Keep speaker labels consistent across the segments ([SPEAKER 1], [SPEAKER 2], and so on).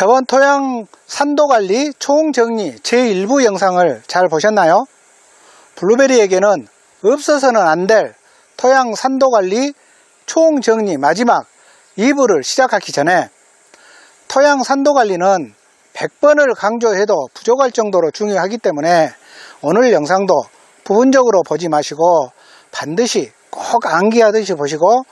[SPEAKER 1] 저번 토양 산도관리 총정리 제1부 영상을 잘 보셨나요? 블루베리에게는 없어서는 안 될 토양 산도관리 총정리 마지막 2부를 시작하기 전에 토양 산도관리는 100번을 강조해도 부족할 정도로 중요하기 때문에 오늘 영상도 부분적으로 보지 마시고 반드시 꼭 암기하듯이 보시고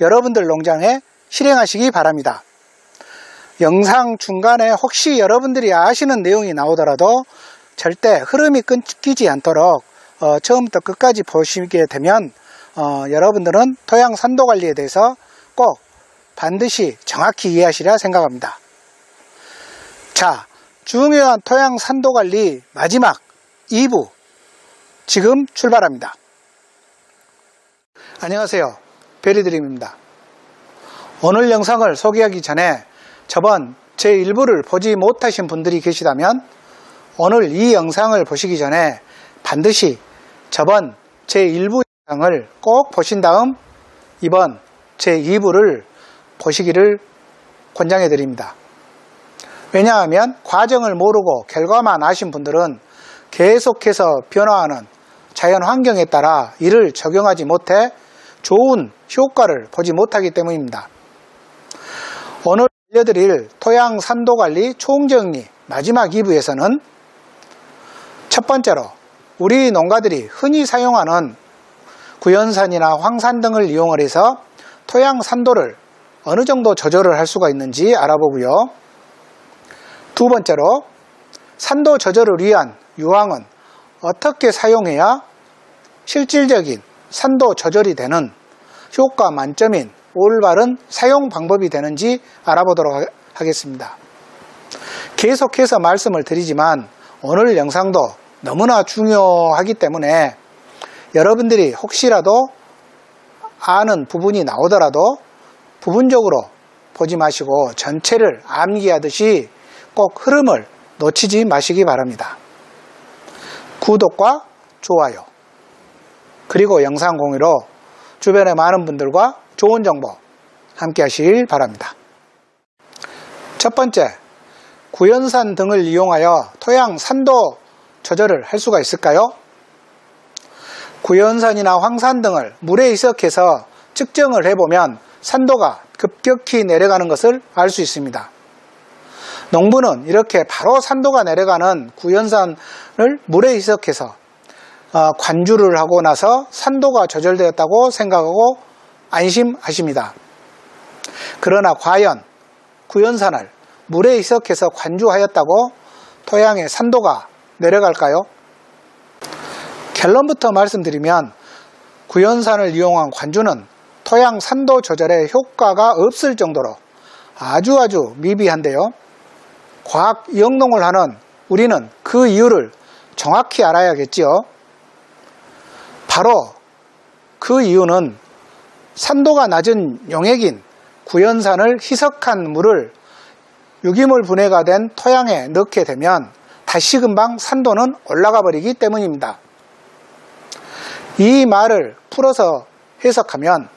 [SPEAKER 1] 여러분들 농장에 실행하시기 바랍니다. 영상 중간에 혹시 여러분들이 아시는 내용이 나오더라도 절대 흐름이 끊기지 않도록 처음부터 끝까지 보시게 되면 여러분들은 토양 산도 관리에 대해서 꼭 반드시 정확히 이해하시리라 생각합니다. 자, 중요한 토양 산도 관리 마지막 2부 지금 출발합니다. 안녕하세요, 베리드림입니다. 오늘 영상을 소개하기 전에 저번 제1부를 보지 못하신 분들이 계시다면 오늘 이 영상을 보시기 전에 반드시 저번 제1부 영상을 꼭 보신 다음 이번 제2부를 보시기를 권장해 드립니다. 왜냐하면 과정을 모르고 결과만 아신 분들은 계속해서 변화하는 자연 환경에 따라 이를 적용하지 못해 좋은 효과를 보지 못하기 때문입니다. 오늘 알려드릴 토양 산도관리 총정리 마지막 2부에서는 첫 번째로 우리 농가들이 흔히 사용하는 구연산이나 황산 등을 이용을 해서 토양 산도를 어느 정도 조절을 할 수가 있는지 알아보고요. 두 번째로 산도 조절을 위한 유황은 어떻게 사용해야 실질적인 산도 조절이 되는 효과 만점인 올바른 사용 방법이 되는지 알아보도록 하겠습니다. 계속해서 말씀을 드리지만 오늘 영상도 너무나 중요하기 때문에 여러분들이 혹시라도 아는 부분이 나오더라도 부분적으로 보지 마시고 전체를 암기하듯이 꼭 흐름을 놓치지 마시기 바랍니다. 구독과 좋아요 그리고 영상 공유로 주변의 많은 분들과 좋은 정보 함께 하시길 바랍니다. 첫 번째, 구연산 등을 이용하여 토양 산도 조절을 할 수가 있을까요? 구연산이나 황산 등을 물에 희석해서 측정을 해보면 산도가 급격히 내려가는 것을 알 수 있습니다. 농부는 이렇게 바로 산도가 내려가는 구연산을 물에 희석해서 관주를 하고 나서 산도가 조절되었다고 생각하고 안심하십니다. 그러나 과연 구연산을 물에 희석해서 관주하였다고 토양의 산도가 내려갈까요? 결론부터 말씀드리면 구연산을 이용한 관주는 토양 산도 조절에 효과가 없을 정도로 아주 미비한데요. 과학 영농을 하는 우리는 그 이유를 정확히 알아야겠지요. 바로 그 이유는 산도가 낮은 용액인 구연산을 희석한 물을 유기물 분해가 된 토양에 넣게 되면 다시 금방 산도는 올라가 버리기 때문입니다. 이 말을 풀어서 해석하면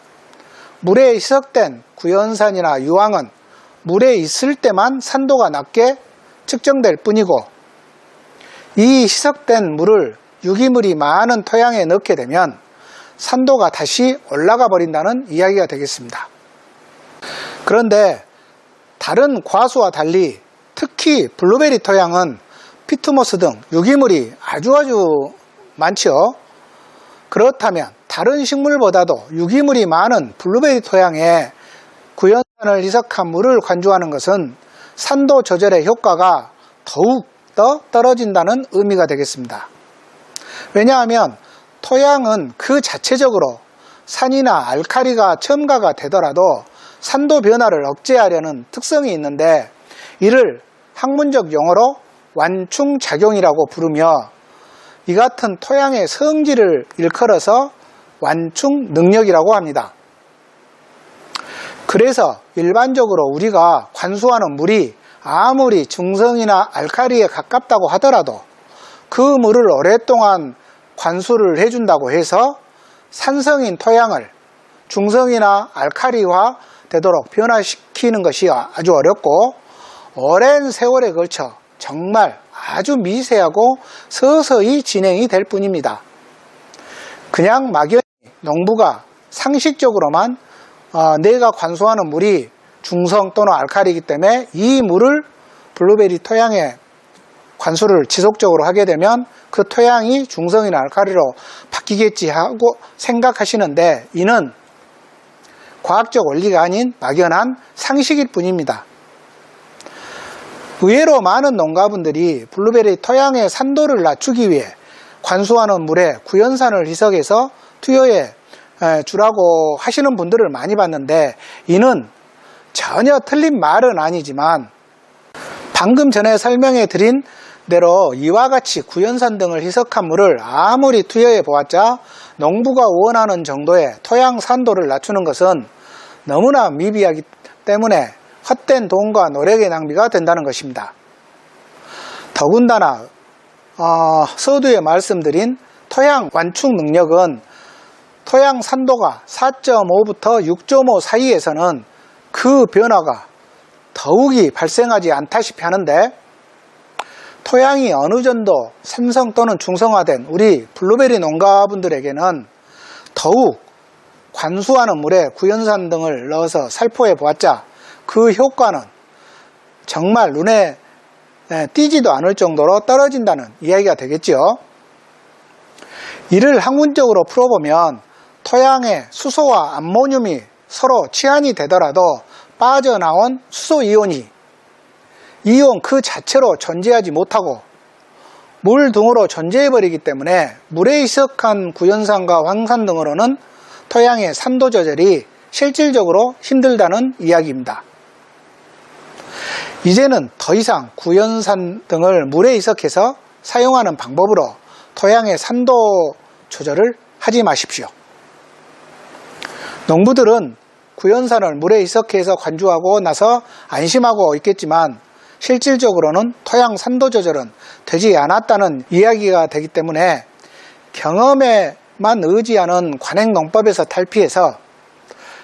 [SPEAKER 1] 물에 희석된 구연산이나 유황은 물에 있을 때만 산도가 낮게 측정될 뿐이고 이 희석된 물을 유기물이 많은 토양에 넣게 되면 산도가 다시 올라가 버린다는 이야기가 되겠습니다. 그런데 다른 과수와 달리 특히 블루베리 토양은 피트모스 등 유기물이 아주 많죠. 그렇다면 다른 식물보다도 유기물이 많은 블루베리 토양에 구연산을 희석한 물을 관주하는 것은 산도 조절의 효과가 더욱 더 떨어진다는 의미가 되겠습니다. 왜냐하면 토양은 그 자체적으로 산이나 알칼리가 첨가가 되더라도 산도 변화를 억제하려는 특성이 있는데 이를 학문적 용어로 완충작용이라고 부르며 이 같은 토양의 성질을 일컬어서 완충 능력이라고 합니다. 그래서 일반적으로 우리가 관수하는 물이 아무리 중성이나 알칼리에 가깝다고 하더라도 그 물을 오랫동안 관수를 해준다고 해서 산성인 토양을 중성이나 알칼리화 되도록 변화시키는 것이 아주 어렵고 오랜 세월에 걸쳐 정말 아주 미세하고 서서히 진행이 될 뿐입니다. 그냥 막연히 농부가 상식적으로만 내가 관수하는 물이 중성 또는 알칼리이기 때문에 이 물을 블루베리 토양에 관수를 지속적으로 하게 되면 그 토양이 중성이나 알칼리로 바뀌겠지 하고 생각하시는데, 이는 과학적 원리가 아닌 막연한 상식일 뿐입니다. 의외로 많은 농가분들이 블루베리 토양의 산도를 낮추기 위해 관수하는 물에 구연산을 희석해서 투여해 주라고 하시는 분들을 많이 봤는데, 이는 전혀 틀린 말은 아니지만 방금 전에 설명해 드린 대로 이와 같이 구연산 등을 희석한 물을 아무리 투여해 보았자 농부가 원하는 정도의 토양 산도를 낮추는 것은 너무나 미비하기 때문에 헛된 돈과 노력의 낭비가 된다는 것입니다. 더군다나 서두에 말씀드린 토양 완충 능력은 토양 산도가 4.5부터 6.5 사이에서는 그 변화가 더욱이 발생하지 않다시피 하는데, 토양이 어느 정도 산성 또는 중성화된 우리 블루베리 농가분들에게는 더욱 관수하는 물에 구연산 등을 넣어서 살포해 보았자 그 효과는 정말 눈에 띄지도 않을 정도로 떨어진다는 이야기가 되겠죠. 이를 학문적으로 풀어보면 토양의 수소와 암모늄이 서로 치환이 되더라도 빠져나온 수소 이온이 이온 그 자체로 존재하지 못하고 물 등으로 존재해버리기 때문에 물에 희석한 구연산과 황산 등으로는 토양의 산도 조절이 실질적으로 힘들다는 이야기입니다. 이제는 더 이상 구연산 등을 물에 희석해서 사용하는 방법으로 토양의 산도 조절을 하지 마십시오. 농부들은 구연산을 물에 희석해서 관주하고 나서 안심하고 있겠지만 실질적으로는 토양 산도 조절은 되지 않았다는 이야기가 되기 때문에 경험에만 의지하는 관행농법에서 탈피해서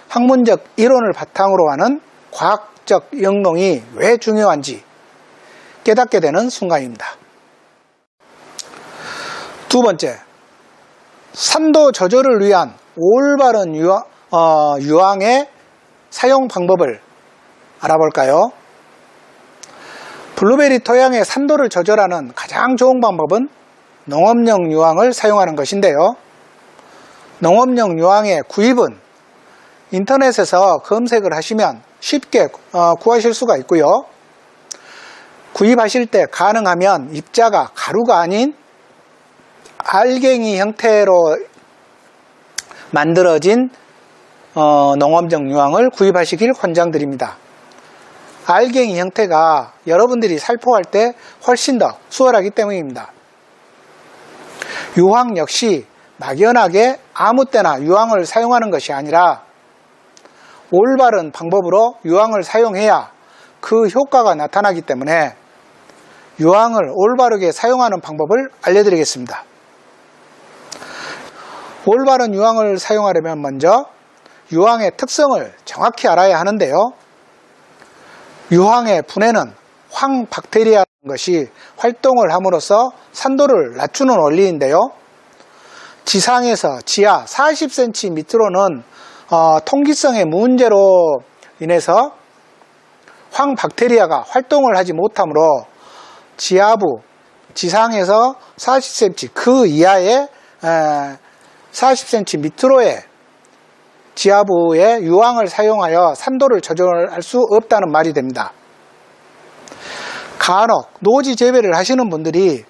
[SPEAKER 1] 학문적 이론을 바탕으로 하는 과학적 영농이 왜 중요한지 깨닫게 되는 순간입니다. 두 번째, 산도 조절을 위한 올바른 유황의 사용 방법을 알아볼까요? 블루베리 토양의 산도를 조절하는 가장 좋은 방법은 농업용 유황을 사용하는 것인데요. 농업용 유황의 구입은 인터넷에서 검색을 하시면 쉽게 구하실 수가 있고요. 구입하실 때 가능하면 입자가 가루가 아닌 알갱이 형태로 만들어진 농업용 유황을 구입하시길 권장드립니다. 알갱이 형태가 여러분들이 살포할 때 훨씬 더 수월하기 때문입니다. 유황 역시 막연하게 아무 때나 유황을 사용하는 것이 아니라 올바른 방법으로 유황을 사용해야 그 효과가 나타나기 때문에 유황을 올바르게 사용하는 방법을 알려드리겠습니다. 올바른 유황을 사용하려면 먼저 유황의 특성을 정확히 알아야 하는데요. 유황의 분해는 황박테리아라는 것이 활동을 함으로써 산도를 낮추는 원리인데요. 지상에서 지하 40cm 밑으로는 통기성의 문제로 인해서 황박테리아가 활동을 하지 못하므로 지하부, 지상에서 40cm 그 이하의 40cm 밑으로의 지하부에 유황을 사용하여 산도를 조절할 수 없다는 말이 됩니다. 간혹 노지 재배를 하시는 분들이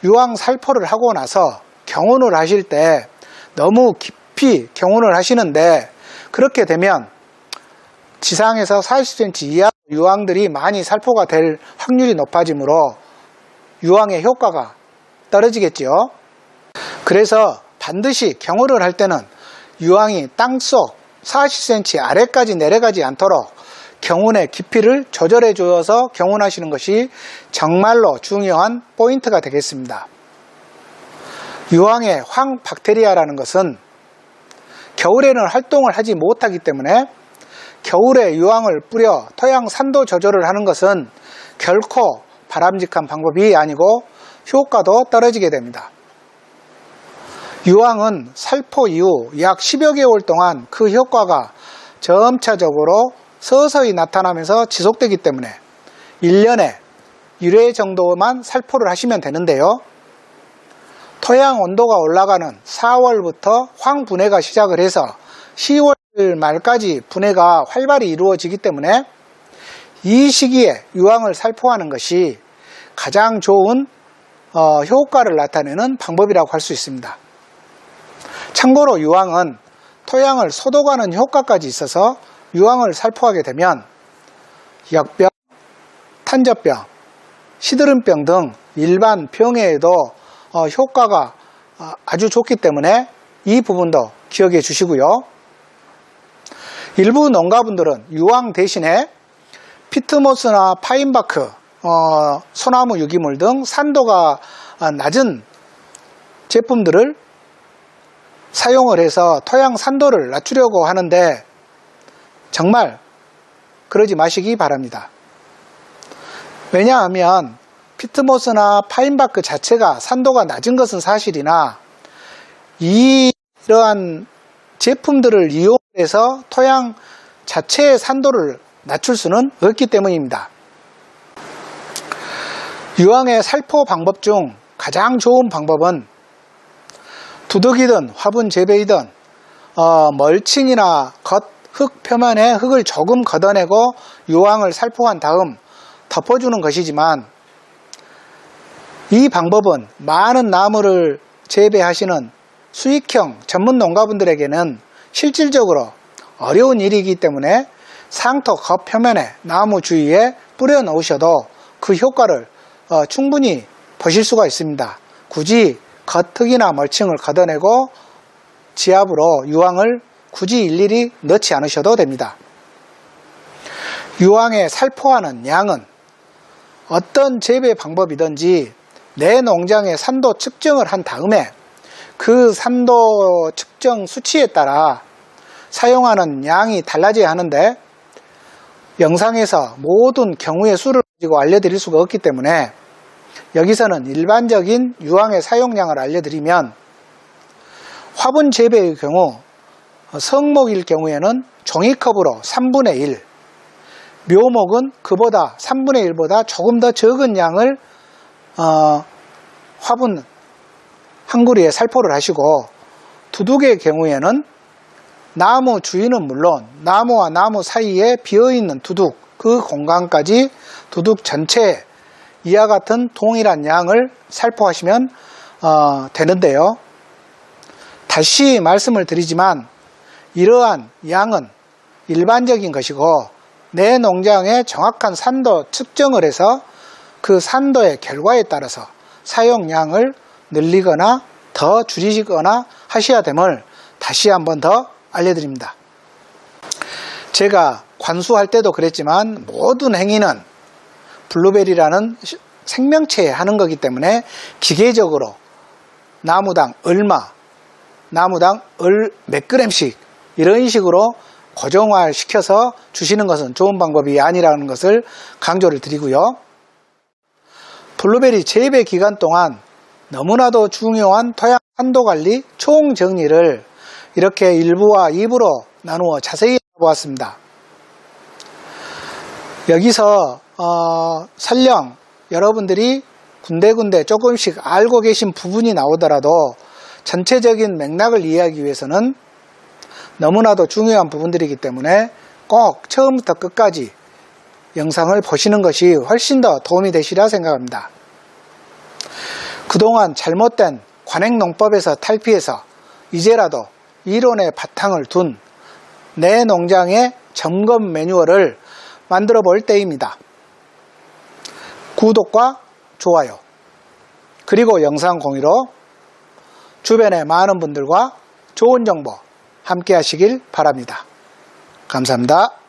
[SPEAKER 1] 유황 살포를 하고 나서 경운을 하실 때 너무 깊이 경운을 하시는데, 그렇게 되면 지상에서 40cm 이하 유황들이 많이 살포가 될 확률이 높아지므로 유황의 효과가 떨어지겠죠. 그래서 반드시 경운을 할 때는 유황이 땅속 40cm 아래까지 내려가지 않도록 경운의 깊이를 조절해 주어서 경운하시는 것이 정말로 중요한 포인트가 되겠습니다. 유황의 황박테리아라는 것은 겨울에는 활동을 하지 못하기 때문에 겨울에 유황을 뿌려 토양 산도 조절을 하는 것은 결코 바람직한 방법이 아니고 효과도 떨어지게 됩니다. 유황은 살포 이후 약 10여 개월 동안 그 효과가 점차적으로 서서히 나타나면서 지속되기 때문에 1년에 1회 정도만 살포를 하시면 되는데요. 토양 온도가 올라가는 4월부터 황분해가 시작을 해서 10월 말까지 분해가 활발히 이루어지기 때문에 이 시기에 유황을 살포하는 것이 가장 좋은 효과를 나타내는 방법이라고 할 수 있습니다. 참고로 유황은 토양을 소독하는 효과까지 있어서 유황을 살포하게 되면 역병, 탄저병, 시드름병 등 일반 병에도 효과가 아주 좋기 때문에 이 부분도 기억해 주시고요. 일부 농가분들은 유황 대신에 피트모스나 파인바크, 소나무 유기물 등 산도가 낮은 제품들을 사용을 해서 토양 산도를 낮추려고 하는데 정말 그러지 마시기 바랍니다. 왜냐하면 피트모스나 파인바크 자체가 산도가 낮은 것은 사실이나 이러한 제품들을 이용해서 토양 자체의 산도를 낮출 수는 없기 때문입니다. 유황의 살포 방법 중 가장 좋은 방법은 두둑이든 화분 재배이든 멀칭이나 흙 표면에 흙을 조금 걷어내고 유황을 살포한 다음 덮어주는 것이지만 이 방법은 많은 나무를 재배하시는 수익형 전문 농가분들에게는 실질적으로 어려운 일이기 때문에 상토 겉표면에 나무 주위에 뿌려 놓으셔도 그 효과를 충분히 보실 수가 있습니다. 굳이 겉흙이나 멀칭을 걷어내고 지압으로 유황을 굳이 일일이 넣지 않으셔도 됩니다. 유황에 살포하는 양은 어떤 재배 방법이든지 내 농장의 산도 측정을 한 다음에 그 산도 측정 수치에 따라 사용하는 양이 달라져야 하는데 영상에서 모든 경우의 수를 가지고 알려드릴 수가 없기 때문에 여기서는 일반적인 유황의 사용량을 알려드리면 화분 재배의 경우 성목일 경우에는 종이컵으로 3분의 1, 묘목은 그보다 3분의 1보다 조금 더 적은 양을 화분 한 구리에 살포를 하시고 두둑의 경우에는 나무 주위는 물론 나무와 나무 사이에 비어있는 두둑 그 공간까지 두둑 전체에 이와 같은 동일한 양을 살포하시면 되는데요. 다시 말씀을 드리지만 이러한 양은 일반적인 것이고 내 농장의 정확한 산도 측정을 해서 그 산도의 결과에 따라서 사용량을 늘리거나 더 줄이거나 하셔야 됨을 다시 한번 더 알려드립니다. 제가 관수할 때도 그랬지만 모든 행위는 블루베리라는 생명체에 하는 거기 때문에 기계적으로 나무당 얼마, 나무당 몇 그램씩 이런 식으로 고정화시켜서 주시는 것은 좋은 방법이 아니라는 것을 강조를 드리고요. 블루베리 재배 기간 동안 너무나도 중요한 토양 산도 관리 총 정리를 이렇게 1부와 2부로 나누어 자세히 보았습니다. 여기서 설령 여러분들이 군데군데 조금씩 알고 계신 부분이 나오더라도 전체적인 맥락을 이해하기 위해서는 너무나도 중요한 부분들이기 때문에 꼭 처음부터 끝까지 영상을 보시는 것이 훨씬 더 도움이 되시리라 생각합니다. 그동안 잘못된 관행농법에서 탈피해서 이제라도 이론의 바탕을 둔 내 농장의 점검 매뉴얼을 만들어 볼 때입니다. 구독과 좋아요 그리고 영상 공유로 주변의 많은 분들과 좋은 정보 함께 하시길 바랍니다. 감사합니다.